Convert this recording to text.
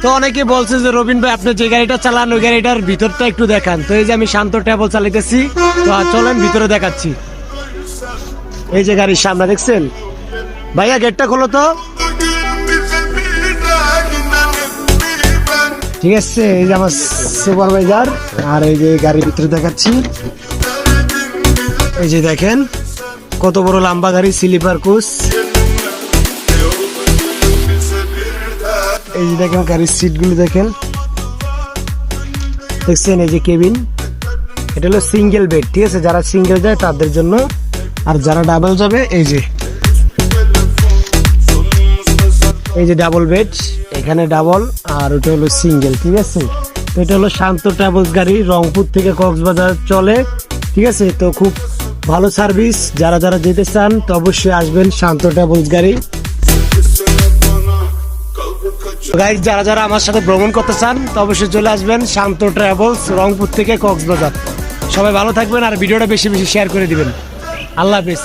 তো অনেকে বলছে যে রবিন ভাই আপনি যে গাড়িটা চালান ওই গাড়িটার ভিতরটা একটু দেখান। তো এই যে আমি শান্ত ট্রাভেল চালাইতেছি, তো চলেন ভিতরে দেখাচ্ছি। এই যে গাড়ির সামনে দেখছেন, ভাইয়া গেটটা খোলো তো। ঠিক আছে, এই যে আমার সুপারভাইজার, আর এই যে গাড়ির ভিতরে দেখাচ্ছি। এই যে দেখেন কত বড় লম্বা গাড়ি, স্লিপার কোচ। এই যে দেখেন গাড়ির সিট গুলো দেখেন, দেখছেন এই যে কেবিন। এটা হলো সিঙ্গেল বেড, ঠিক আছে, যারা সিঙ্গেল যায় তাদের জন্য, আর যারা ডাবল যাবে এই যে ডাবল বেড, এখানে ডাবল আর ওটা হলো সিঙ্গেল, ঠিক আছে। তো এটা হলো শান্ত ট্রাভেলস গাড়ি, রংপুর থেকে কক্সবাজার চলে, ঠিক আছে। তো খুব ভালো সার্ভিস, যারা যারা যেতে চান তো অবশ্যই আসবেন শান্ত ট্রাভেলস গাড়ি। গাইস যারা যারা আমার সাথে ভ্রমণ করতে চান তো অবশ্যই চলে আসবেন শান্ত ট্রাভেলস, রংপুর থেকে কক্সবাজার। সবাই ভালো থাকবেন আর ভিডিওটা বেশি বেশি শেয়ার করে দিবেন। আল্লাহ হাফেজ।